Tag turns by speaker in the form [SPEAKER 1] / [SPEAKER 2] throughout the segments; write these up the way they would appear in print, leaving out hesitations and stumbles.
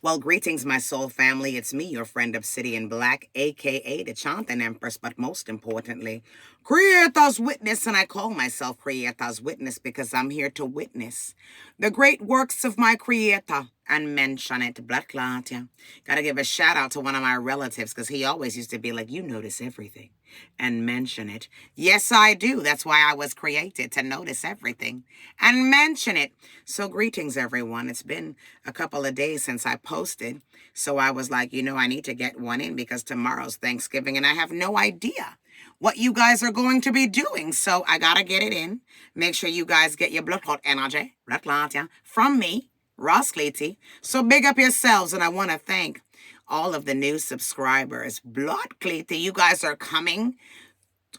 [SPEAKER 1] Well, greetings, my soul family. It's me, your friend Obsidian Black, aka the Chanting Empress, but most importantly, Creator's Witness. And I call myself Creator's Witness because I'm here to witness the great works of my Creator and mention it. Blood clot, yeah. Gotta give a shout out to one of my relatives because he always used to be like, you notice everything and mention it. Yes, I do. That's why I was created, to notice everything and mention it. So greetings, everyone. It's been a couple of days since I posted. So I was like, I need to get one in because tomorrow's Thanksgiving and I have no idea what you guys are going to be doing. So I got to get it in. Make sure you guys get your blood clot energy, blood clot, yeah, from me, Ross Cleety. So big up yourselves. And I want to thank all of the new subscribers. Blood Cleety, you guys are coming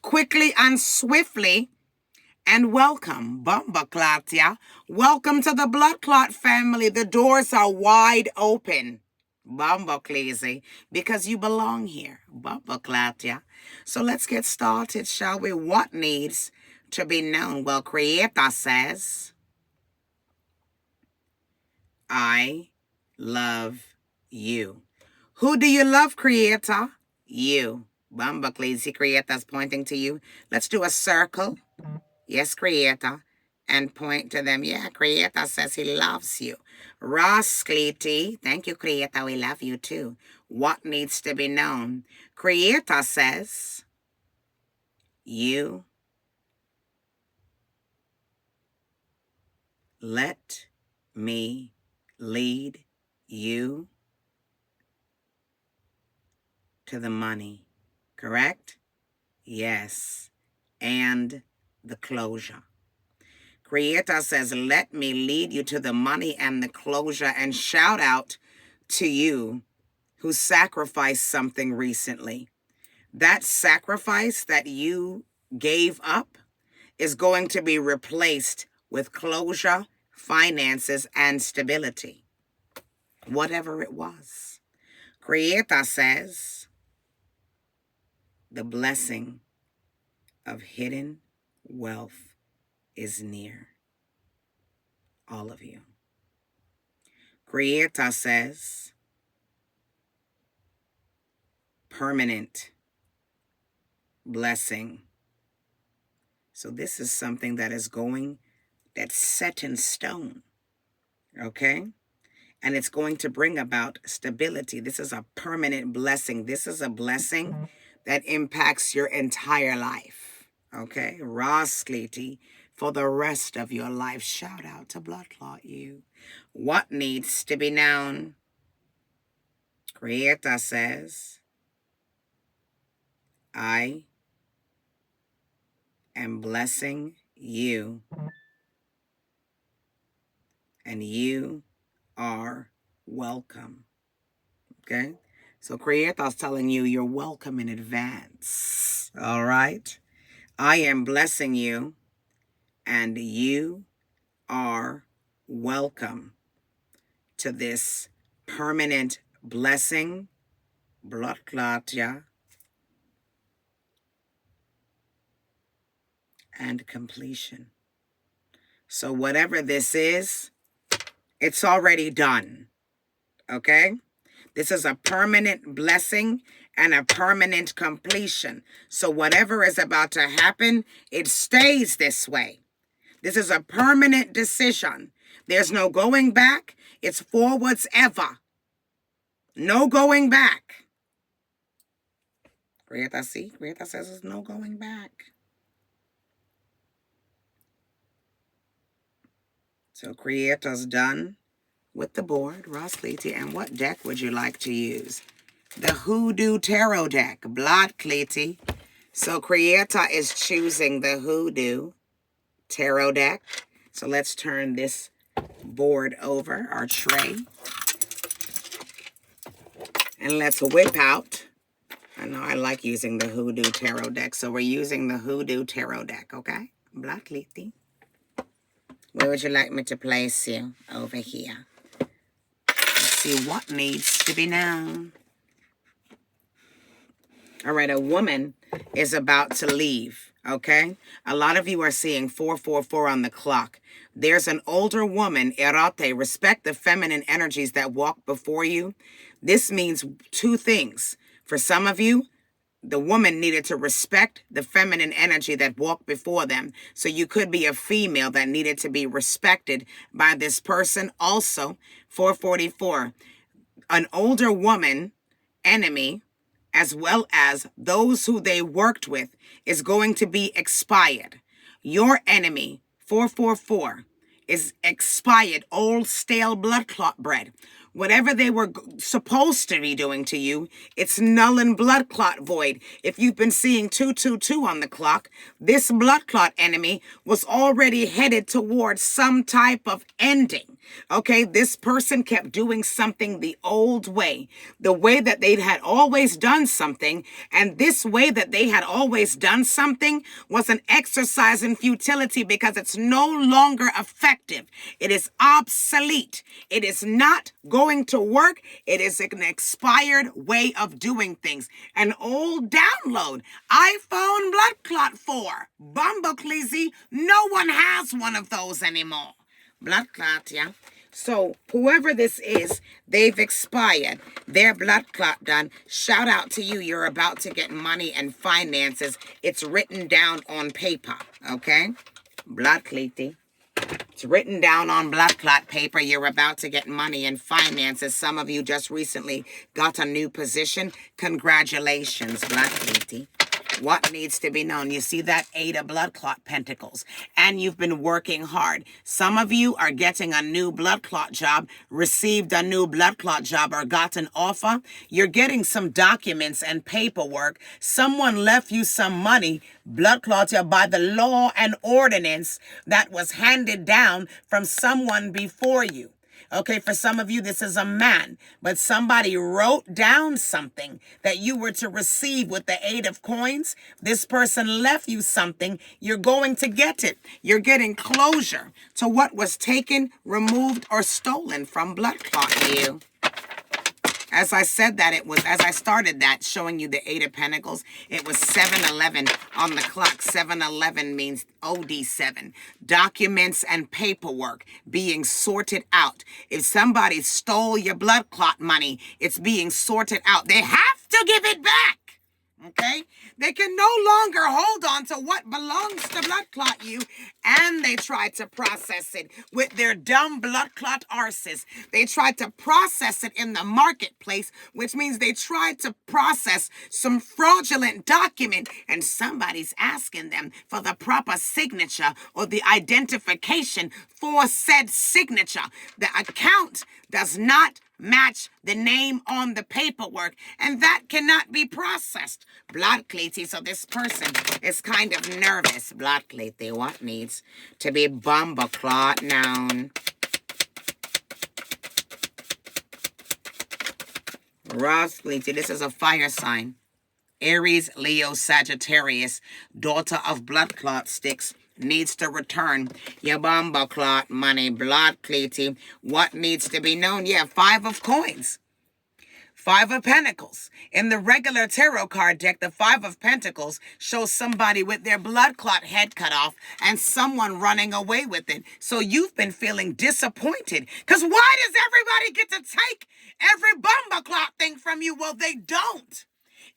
[SPEAKER 1] quickly and swiftly. And welcome, Bumba Clatia. Welcome to the Blood Clot family. The doors are wide open. Bumba Clazy, because you belong here. Bumba Clatia. So let's get started, shall we? What needs to be known? Well, Creator says, I love you. Who do you love, Creator? You. Bumba Clazy, Creator's pointing to you. Let's do a circle. Yes, Creator. And point to them. Yeah, Creator says he loves you. Ross Cleety. Thank you, Creator. We love you too. What needs to be known? Creator says, you let me lead you to the money. Correct? Yes. And the closure. Creator says, let me lead you to the money and the closure. And shout out to you who sacrificed something recently. That sacrifice that you gave up is going to be replaced with closure, finances, and stability. Whatever it was. Creator says, the blessing of hidden wealth is near all of you. Creator says, permanent blessing. So this is something that is that's set in stone, okay? And it's going to bring about stability. This is a permanent blessing. This is a blessing that impacts your entire life, okay? Ross Cleety, for the rest of your life. Shout out to Blood Clot you. What needs to be known? Creator says, I am blessing you, and you are welcome. Okay? So Creator's telling you you're welcome in advance. All right? I am blessing you, and you are welcome to this permanent blessing, blood clot, yeah, and completion. So whatever this is, it's already done. Okay? This is a permanent blessing and a permanent completion. So whatever is about to happen, it stays this way. This is a permanent decision. There's no going back. It's forwards ever. No going back. Creator says there's no going back. So Creator's done with the board, Ross Cleety. And what deck would you like to use? The Hoodoo Tarot deck, Blood Cleety. So Creator is choosing the Hoodoo Tarot deck. So let's turn this board over, our tray. And let's whip out. I know I like using the Hoodoo Tarot deck. So we're using the Hoodoo Tarot deck, okay? Blood Cleety. Where would you like me to place you? Over here. Let's see what needs to be known. All right, a woman is about to leave, okay? A lot of you are seeing 444 on the clock. There's an older woman, erate, respect the feminine energies that walk before you. This means two things. For some of you, the woman needed to respect the feminine energy that walked before them. So you could be a female that needed to be respected by this person. Also, 444, an older woman, enemy, as well as those who they worked with, is going to be expired. Your enemy, 444, is expired, old stale blood clot bread. Whatever they were supposed to be doing to you, it's null and blood clot void. If you've been seeing 222 on the clock, this blood clot enemy was already headed towards some type of ending. Okay, this person kept doing something the old way, the way that they had always done something, and this way that they had always done something was an exercise in futility because it's no longer effective. It is obsolete. It is not going to work. It is an expired way of doing things. An old download, iPhone blood clot 4, Bumblecleasy. No one has one of those anymore. Blood clot, yeah. So whoever this is, they've expired. Their blood clot done. Shout out to you. You're about to get money and finances. It's written down on paper, okay? Blood clotty. It's written down on blood clot paper. You're about to get money and finances. Some of you just recently got a new position. Congratulations, blood clotty. What needs to be known? You see that 8 of blood clot pentacles, and you've been working hard. Some of you are getting a new blood clot job, received a new blood clot job, or got an offer. You're getting some documents and paperwork. Someone left you some money, blood clots, by the law and ordinance that was handed down from someone before you. Okay, for some of you, this is a man, but somebody wrote down something that you were to receive with the 8 of coins. This person left you something. You're going to get it. You're getting closure to what was taken, removed, or stolen from blood clot you. As I said that, as I started that, showing you the 8 of Pentacles, it was 7-11 on the clock. 7-11 means OD7. Documents and paperwork being sorted out. If somebody stole your blood clot money, it's being sorted out. They have to give it back. Okay? They can no longer hold on to what belongs to blood clot you, and they try to process it with their dumb blood clot arses. They try to process it in the marketplace, which means they try to process some fraudulent document, and somebody's asking them for the proper signature or the identification for said signature. The account does not match the name on the paperwork, and that cannot be processed. Blood clotty. So this person is kind of nervous. Blood clotty. What needs to be bumble clot noun? Ross clotty. This is a fire sign. Aries, Leo, Sagittarius, daughter of blood clot sticks, needs to return your bumble clot money. Blood clotty. What needs to be known? Yeah, 5 of coins. 5 of Pentacles. In the regular tarot card deck, the 5 of Pentacles shows somebody with their blood clot head cut off and someone running away with it. So you've been feeling disappointed. Because why does everybody get to take every bumble clot thing from you? Well, they don't.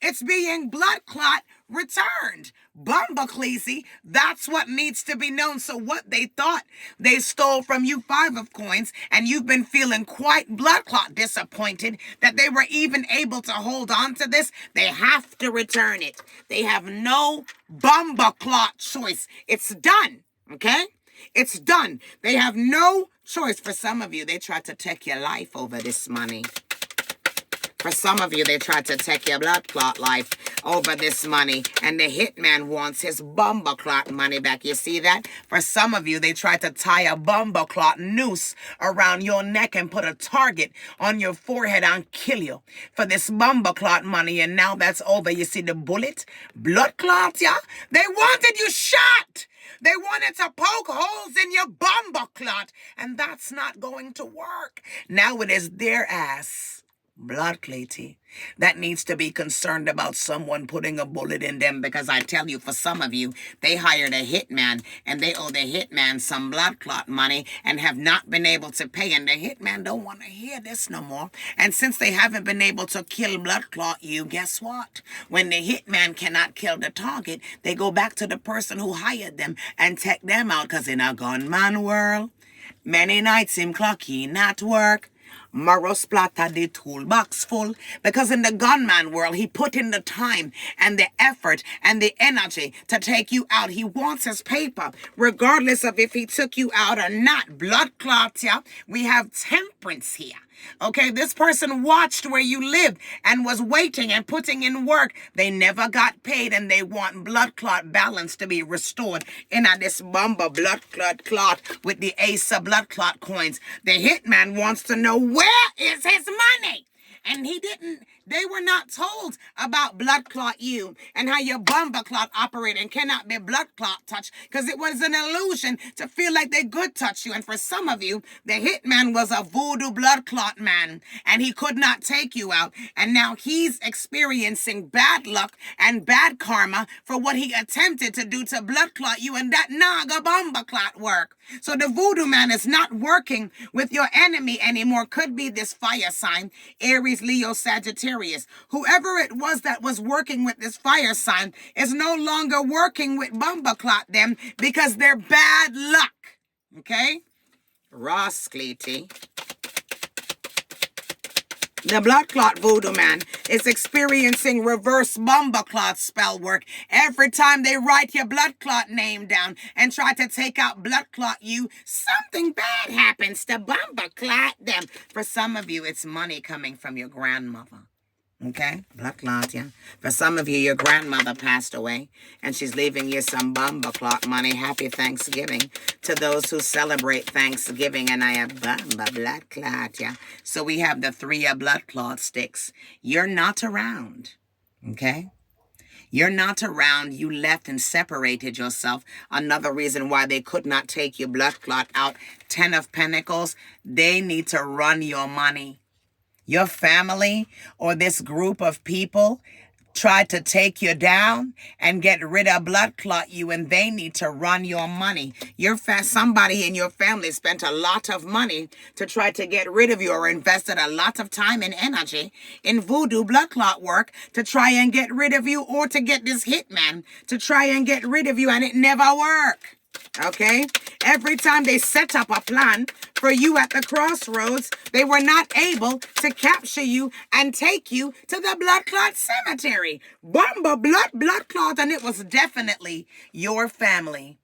[SPEAKER 1] It's being blood clot returned. Bumblecleasy, that's what needs to be known. So what they thought they stole from you, 5 of coins, and you've been feeling quite blood clot disappointed that they were even able to hold on to this. They have to return it. They have no bumbleclot choice. It's done, okay? It's done. They have no choice. For some of you, they tried to take your life over this money. For some of you, they tried to take your blood clot life over this money, and the hitman wants his bumble clot money back. You see that? For some of you, they tried to tie a bumble clot noose around your neck and put a target on your forehead and kill you for this bumble clot money, and now that's over. You see the bullet? Blood clot, yeah? They wanted you shot. They wanted to poke holes in your bumble clot, and that's not going to work. Now it is their ass blood clotty, that needs to be concerned about someone putting a bullet in them, because I tell you, for some of you, they hired a hitman and they owe the hitman some blood clot money and have not been able to pay, and the hitman don't want to hear this no more. And since they haven't been able to kill blood clot you, guess what? When the hitman cannot kill the target, they go back to the person who hired them and take them out, because in a gunman world, many nights him clocky not work. Morrow splatter the toolbox full, because in the gunman world, he put in the time and the effort and the energy to take you out. He wants his paper, regardless of if he took you out or not. Blood clots, yeah. We have temperance here. Okay, this person watched where you lived and was waiting and putting in work. They never got paid, and they want blood clot balance to be restored in this bumper blood clot with the ace of blood clot coins. The hitman wants to know, where is his money? And they were not told about blood clot you and how your bumper clot operate and cannot be blood clot touched, because it was an illusion to feel like they could touch you. And for some of you, the hitman was a voodoo blood clot man, and he could not take you out. And now he's experiencing bad luck and bad karma for what he attempted to do to blood clot you and that naga bumper clot work. So the voodoo man is not working with your enemy anymore. Could be this fire sign, Aries, Leo, Sagittarius. Whoever it was that was working with this fire sign is no longer working with bumper clot them, because they're bad luck. Okay? Ross Cleety. The blood clot voodoo man is experiencing reverse bumper clot spell work. Every time they write your blood clot name down and try to take out blood clot you, something bad happens to bumper clot them. For some of you, it's money coming from your grandmother. Okay? Blood clot, yeah. For some of you, your grandmother passed away, and she's leaving you some bumper clot money. Happy Thanksgiving to those who celebrate Thanksgiving. And I have bumper blood clot, yeah. So we have the 3 of blood clot sticks. You're not around, okay? You're not around. You left and separated yourself. Another reason why they could not take your blood clot out. 10 of Pentacles. They need to run your money. Your family or this group of people tried to take you down and get rid of blood clot you, and they need to run your money. Somebody in your family spent a lot of money to try to get rid of you, or invested a lot of time and energy in voodoo blood clot work to try and get rid of you, or to get this hitman to try and get rid of you, and it never worked. Okay? Every time they set up a plan for you at the crossroads, they were not able to capture you and take you to the blood clot cemetery. Bumba blood clot, and it was definitely your family.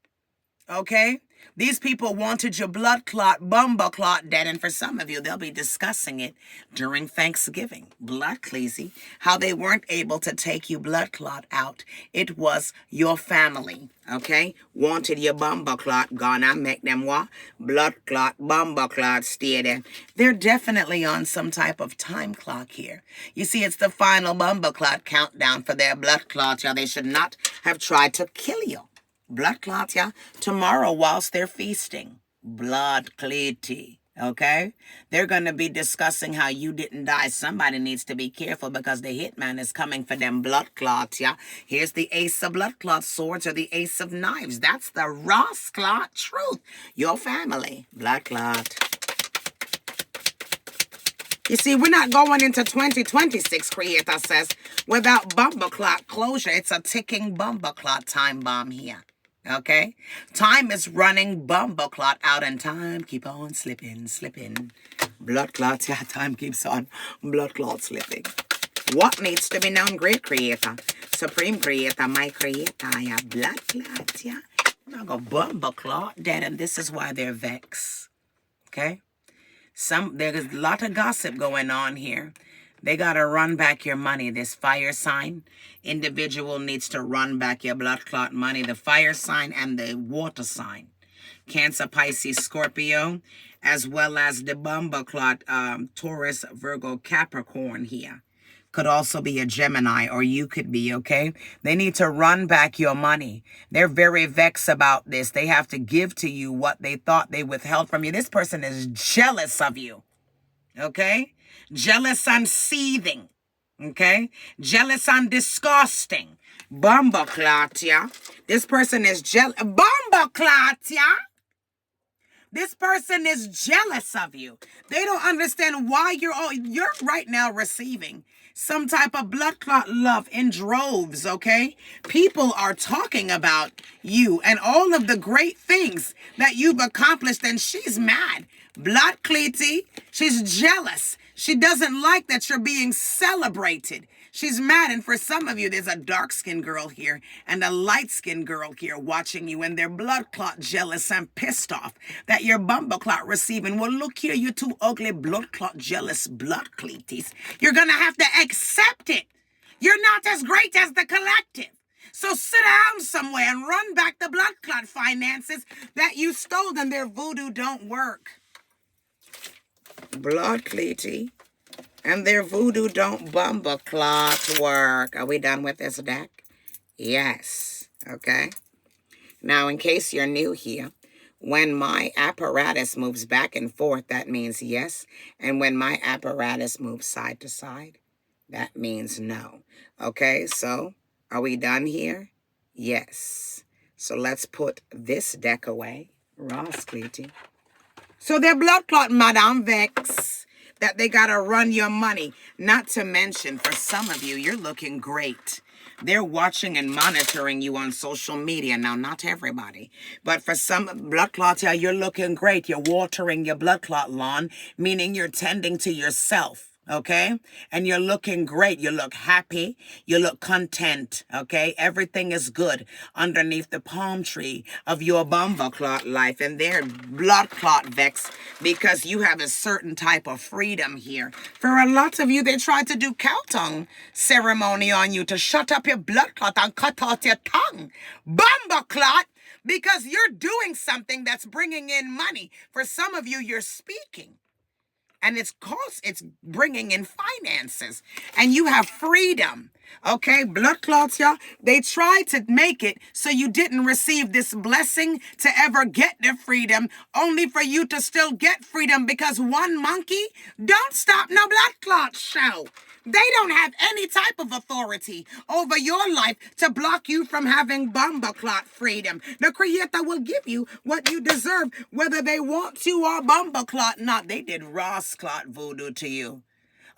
[SPEAKER 1] Okay? These people wanted your blood clot, bumba clot dead, and for some of you, they'll be discussing it during Thanksgiving. Blood cleasy, how they weren't able to take you blood clot out. It was your family, okay? Wanted your bumba clot gone. I make them what? Blood clot, bumba clot stay there. They're definitely on some type of time clock here. You see, it's the final bumba clot countdown for their blood clot. Yeah, they should not have tried to kill you. Blood clot, yeah, tomorrow whilst they're feasting. Blood clotty, okay? They're going to be discussing how you didn't die. Somebody needs to be careful, because the hitman is coming for them blood clots, yeah? Here's the ace of blood clot swords, or the ace of knives. That's the Ross clot truth. Your family, blood clot. You see, we're not going into 2026, Creator says, without bumper clot closure. It's a ticking bumper clot time bomb here. Okay? Time is running bumper clot out, and time keep on slipping. Blood clots, yeah, time keeps on blood clot slipping. What needs to be known, great Creator? Supreme Creator, my Creator, yeah, blood clots, yeah. I'm not going to bumper clot dead, and this is why they're vexed. Okay? There's a lot of gossip going on here. They got to run back your money. This fire sign individual needs to run back your blood clot money. The fire sign and the water sign. Cancer, Pisces, Scorpio, as well as the bumper clot, Taurus, Virgo, Capricorn here. Could also be a Gemini, or you could be, okay? They need to run back your money. They're very vexed about this. They have to give to you what they thought they withheld from you. This person is jealous of you, okay? jealous and seething, okay? Jealous and disgusting. Bomba clot, yeah? This person is jealous. Bomba clot, yeah? This person is jealous of you. They don't understand why you're right now receiving some type of blood clot love in droves, okay? People are talking about you and all of the great things that you've accomplished, and she's mad. Blood cleaty, she's jealous. She doesn't like that you're being celebrated. She's mad, and for some of you, there's a dark-skinned girl here and a light-skinned girl here watching you, and they're blood clot jealous and pissed off that you're bumble clot receiving. Well, look here, you two ugly blood clot jealous blood cleaties. You're going to have to accept it. You're not as great as the collective. So sit down somewhere and run back the blood clot finances that you stole, and their voodoo don't work. Blood cleaty. And their voodoo don't bumble clot work. Are we done with this deck? Yes. Okay. Now, in case you're new here, when my apparatus moves back and forth, that means yes. And when my apparatus moves side to side, that means no. Okay, so are we done here? Yes. So let's put this deck away. Ross Cleety. So they're blood clot, Madame Vex. That they got to run your money. Not to mention, for some of you, you're looking great. They're watching and monitoring you on social media. Now, not everybody. But for some blood clots, yeah, you're looking great. You're watering your blood clot lawn, meaning you're tending to yourself. Okay? And you're looking great. You look happy. You look content. Okay? Everything is good underneath the palm tree of your bumble clot life. And they're blood clot vex because you have a certain type of freedom here. For a lot of you, they tried to do cow tongue ceremony on you to shut up your blood clot and cut out your tongue. Bumble clot! Because you're doing something that's bringing in money. For some of you, you're speaking. And it's bringing in finances. And you have freedom. Okay, blood clots, y'all. They tried to make it so you didn't receive this blessing to ever get the freedom, only for you to still get freedom because one monkey don't stop no blood clot show. They don't have any type of authority over your life to block you from having bumble clot freedom. The Creator will give you what you deserve, whether they want to or bumble clot not. They did Ross clot voodoo to you.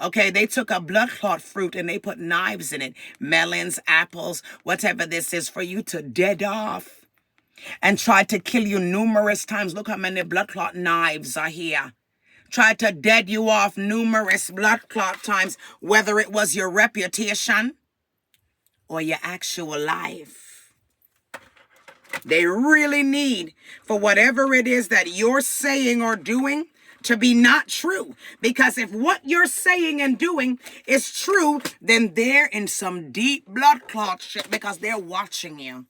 [SPEAKER 1] Okay, they took a blood clot fruit and they put knives in it. Melons, apples, whatever this is for you to dead off. And tried to kill you numerous times. Look how many blood clot knives are here. Tried to dead you off numerous blood clot times, whether it was your reputation or your actual life. They really need for whatever it is that you're saying or doing to be not true. Because if what you're saying and doing is true, then they're in some deep blood clot shit because they're watching you.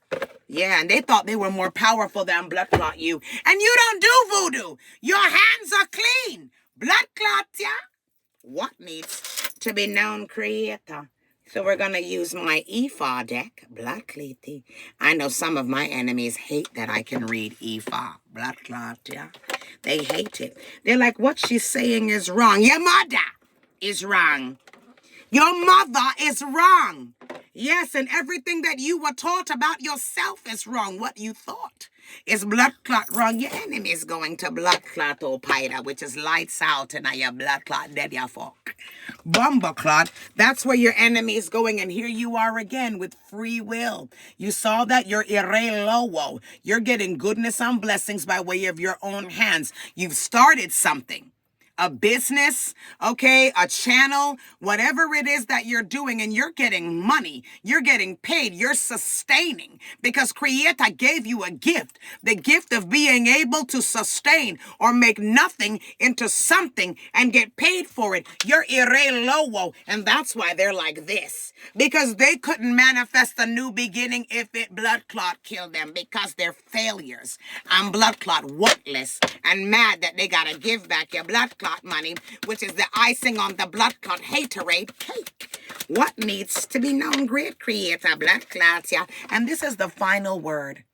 [SPEAKER 1] Yeah, and they thought they were more powerful than blood clot you. And you don't do voodoo. Your hands are clean. Blood clot, yeah? What needs to be known, Creator? So we're going to use my EFA deck, blood clot. I know some of my enemies hate that I can read EFA, blood clot, yeah? They hate it. They're like, what she's saying is wrong. Your mother is wrong. Your mother is wrong. Yes, and everything that you were taught about yourself is wrong. What you thought is blood clot wrong. Your enemy is going to blood clot opida, which is lights out and your blood clot dead ya fuck. Bumble clot, that's where your enemy is going. And here you are again with free will. You saw that you're irrelowo. You're getting goodness and blessings by way of your own hands. You've started something. A business, okay, a channel, whatever it is that you're doing, and you're getting money, you're getting paid, you're sustaining because Creator gave you a gift, the gift of being able to sustain or make nothing into something and get paid for it. You're irrelowo, and that's why they're like this, because they couldn't manifest a new beginning if it blood clot killed them because they're failures. I'm blood clot worthless and mad that they gotta give back your blood clot money, which is the icing on the blood clot haterade cake. What needs to be known, great Creator, blood clots, yeah? And this is the final word.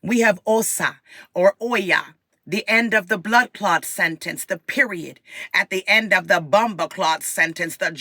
[SPEAKER 1] We have Osa or Oya. the end of the blood clot sentence, the period, at the end of the bomber clot sentence, the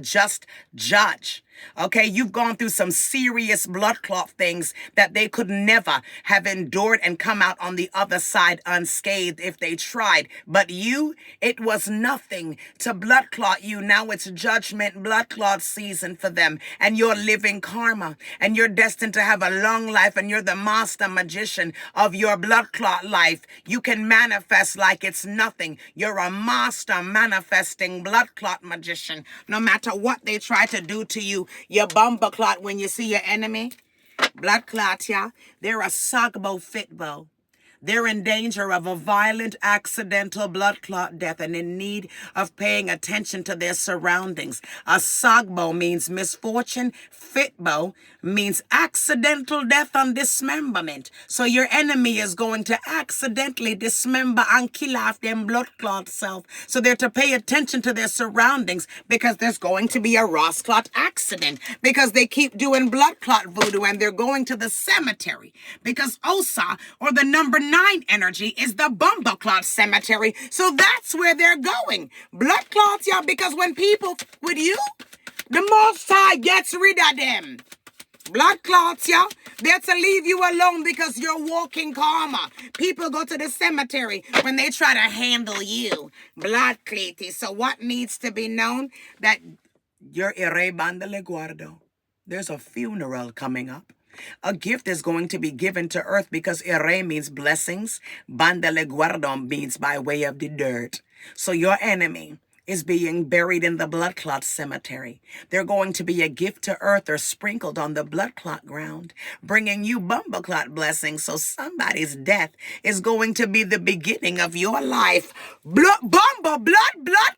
[SPEAKER 1] just judge. Okay, you've gone through some serious blood clot things that they could never have endured and come out on the other side unscathed if they tried. But you, it was nothing to blood clot you. Now it's judgment blood clot season for them. And you're living karma. And you're destined to have a long life. And you're the master magician of your blood clot life. You can manifest like it's nothing. You're a master manifesting blood clot magician. No matter what they try to do to you, your bumper clot when you see your enemy. Blood clot, yeah. They're a sagbo fitbo. They're in danger of a violent, accidental blood clot death and in need of paying attention to their surroundings. A sagbo means misfortune. Fitbo means accidental death and dismemberment. So your enemy is going to accidentally dismember and kill off them blood clot self. So they're to pay attention to their surroundings because there's going to be a Ross clot accident because they keep doing blood clot voodoo and they're going to the cemetery because Osa or the number 9 energy is the bumper clot cemetery. So that's where they're going. Blood clots, y'all, because when people with you, the Most High gets rid of them. Blood clots, y'all. They're to leave you alone because you're walking karma. People go to the cemetery when they try to handle you. Blood clotty. So what needs to be known? That you're Ire Bandele Guardo. There's a funeral coming up. A gift is going to be given to earth because Ere means blessings. Bandele Guardo means by way of the dirt. So your enemy is being buried in the blood clot cemetery. They're going to be a gift to earth or sprinkled on the blood clot ground, bringing you bumper clot blessings. So somebody's death is going to be the beginning of your life. Blood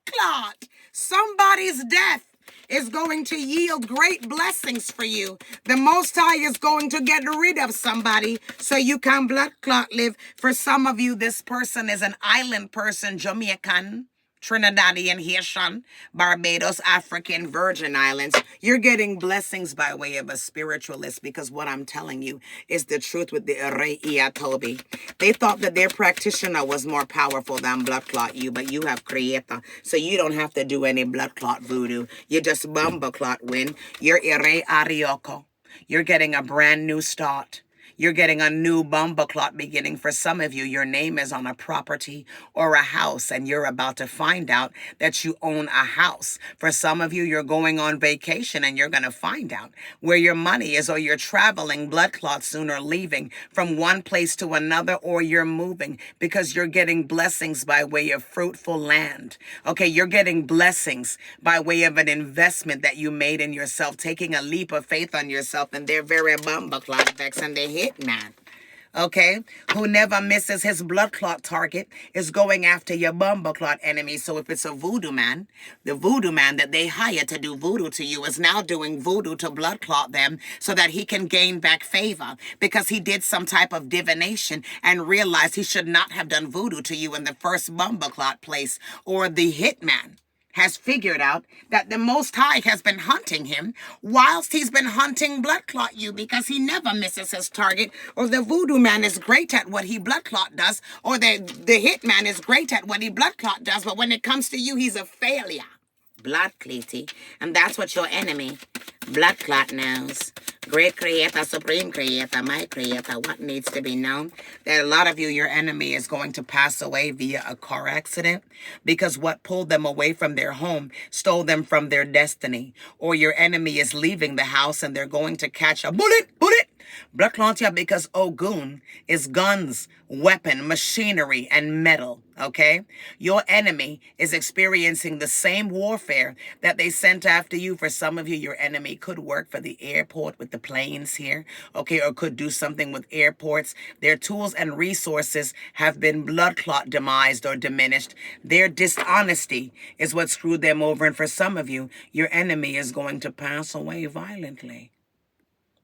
[SPEAKER 1] clot. Somebody's death is going to yield great blessings for you. The Most High is going to get rid of somebody so you can blood clot live. For some of you, this person is an island person, Jamaican, Trinidadian, Haitian, Barbados, African, Virgin Islands. You're getting blessings by way of a spiritualist because what I'm telling you is the truth with the Ere Iatobi. They thought that their practitioner was more powerful than blood clot you, but you have creator. So you don't have to do any blood clot voodoo. You just bumper clot win. You're Ere Arioko. You're getting a brand new start. You're getting a new bumper clot beginning. For some of you, your name is on a property or a house, and you're about to find out that you own a house. For some of you, you're going on vacation, and you're going to find out where your money is, or you're traveling blood clot soon, or leaving from one place to another, or you're moving because you're getting blessings by way of fruitful land. Okay, you're getting blessings by way of an investment that you made in yourself, taking a leap of faith on yourself, and they're very bumper clot vex, and they hit man, okay, who never misses his blood clot target is going after your bumper clot enemy. So if it's a voodoo man, the voodoo man that they hire to do voodoo to you is now doing voodoo to blood clot them so that he can gain back favor because he did some type of divination and realized he should not have done voodoo to you in the first bumper clot place. Or the hitman has figured out that the Most High has been hunting him whilst he's been hunting blood clot you because he never misses his target. Or the voodoo man is great at what he blood clot does, or the hitman is great at what he blood clot does, but when it comes to you, he's a failure. Blood clotty. And that's what your enemy, blood clot, knows. Great creator, supreme creator, my creator, what needs to be known? That a lot of you, your enemy is going to pass away via a car accident because what pulled them away from their home stole them from their destiny. Or your enemy is leaving the house and they're going to catch a bullet. Blood clot, because Ogun is guns, weapon, machinery, and metal, okay? Your enemy is experiencing the same warfare that they sent after you. For some of you, your enemy could work for the airport with the planes here, okay, or could do something with airports. Their tools and resources have been blood clot demised or diminished. Their dishonesty is what screwed them over. And for some of you, your enemy is going to pass away violently.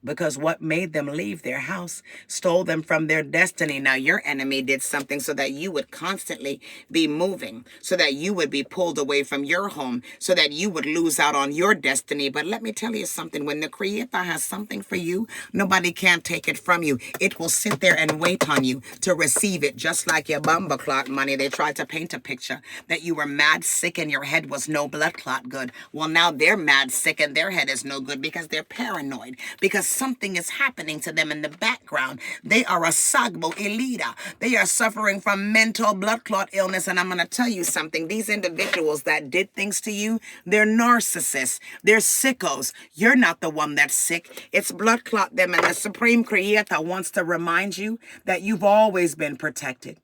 [SPEAKER 1] because what made them leave their house stole them from their destiny. Now, your enemy did something so that you would constantly be moving, so that you would be pulled away from your home, so that you would lose out on your destiny. But let me tell you something. When the Creator has something for you, nobody can take it from you. It will sit there and wait on you to receive it, just like your bumper clot money. They tried to paint a picture that you were mad sick and your head was no blood clot good. Well, now they're mad sick and their head is no good because they're paranoid, because something is happening to them in the background. They are a sagbo elita. They are suffering from mental blood clot illness. And I'm going to tell you something. These individuals that did things to you, they're narcissists. They're sickos. You're not the one that's sick. It's blood clot them. And the Supreme Creator wants to remind you that you've always been protected.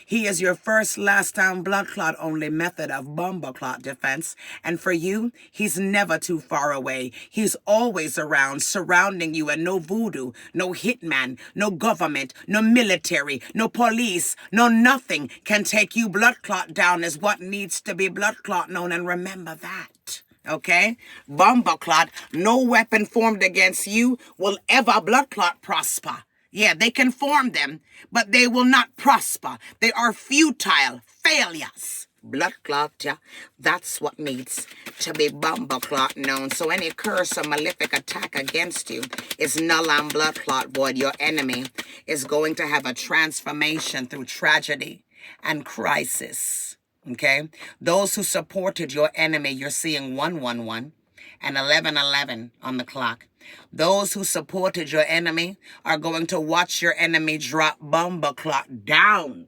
[SPEAKER 1] He is your first, last time blood clot only method of bomber clot defense. And for you, he's never too far away. He's always around, surrounding you, and no voodoo, no hitman, no government, no military, no police, no nothing can take you blood clot down is what needs to be blood clot known. And remember that. Okay? Bomber clot, no weapon formed against you will ever blood clot prosper. Yeah, they can form them, but they will not prosper. They are futile failures. Blood clot, yeah, that's what needs to be bomber clot known. So any curse or malefic attack against you is null and blood clot void. Your enemy is going to have a transformation through tragedy and crisis. Okay? Those who supported your enemy, you're seeing 111 and 1111 on the clock. Those who supported your enemy are going to watch your enemy drop bomber clot down.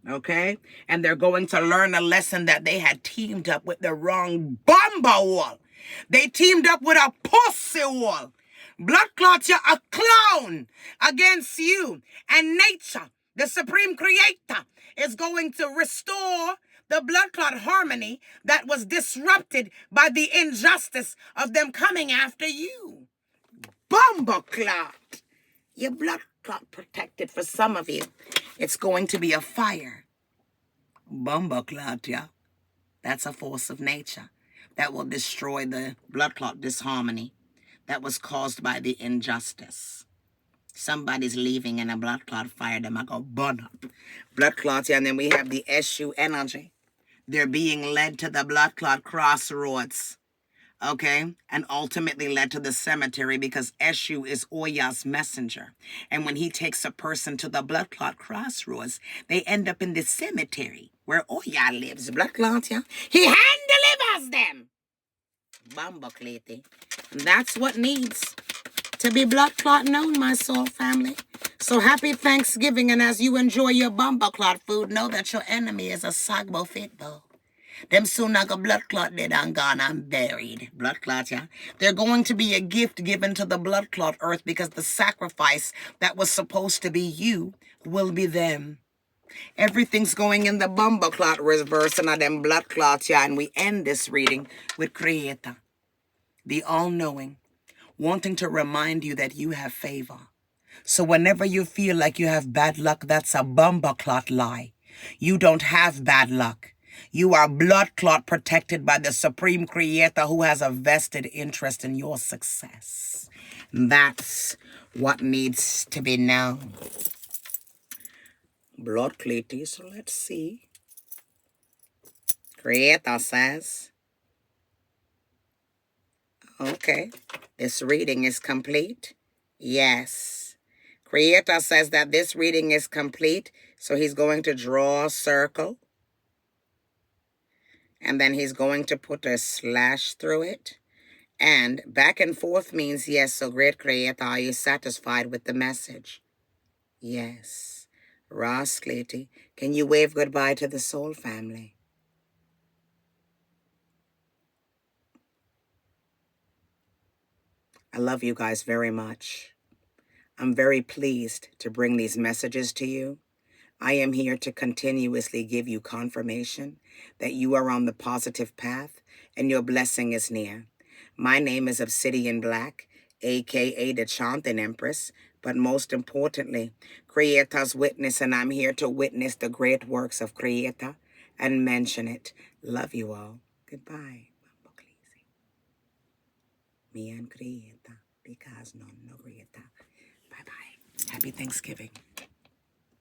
[SPEAKER 1] Okay? And they're going to learn a lesson that they had teamed up with the wrong bomber wall. They teamed up with a pussy wall. Blood clot, you're a clown against you. And nature, the Supreme Creator, is going to restore the blood clot harmony that was disrupted by the injustice of them coming after you. Bomber clot. Your blood clot protected for some of you. It's going to be a fire. Bomber clot, yeah. That's a force of nature that will destroy the blood clot disharmony that was caused by the injustice. Somebody's leaving in a blood clot fire. Them I go burn up. Blood clots, yeah. And then we have the SU energy. They're being led to the blood clot crossroads. Okay, and ultimately led to the cemetery because Eshu is Oya's messenger. And when he takes a person to the blood clot crossroads, they end up in the cemetery where Oya lives. Blood clot, yeah? He hand delivers them. Bambaklete. That's what needs to be blood clot known, my soul family. So happy Thanksgiving, and as you enjoy your bumper clot food, know that your enemy is a sagbo fitbo. Them soon like a blood clot dead and gone and buried. Blood clot, yeah? They're going to be a gift given to the blood clot earth because the sacrifice that was supposed to be you will be them. Everything's going in the bumper clot reverse and them blood clots, yeah? And we end this reading with Creator, the all-knowing, wanting to remind you that you have favor. So whenever you feel like you have bad luck, that's a bumper clot lie. You don't have bad luck. You are blood clot protected by the Supreme Creator who has a vested interest in your success. That's what needs to be known. Blood clotty, so let's see. Creator says, okay, this reading is complete. Yes. Creator says that this reading is complete, so he's going to draw a circle. And then he's going to put a slash through it. And back and forth means yes. So great Creator, are you satisfied with the message? Yes. Ross Cleety, can you wave goodbye to the soul family? I love you guys very much. I'm very pleased to bring these messages to you. I am here to continuously give you confirmation that you are on the positive path and your blessing is near. My name is Obsidian Black, a.k.a. the Chanting Empress, but most importantly, Creator's witness, and I'm here to witness the great works of Creator and mention it. Love you all. Goodbye. Me and Creator. because no, no, Bye-bye. Happy Thanksgiving.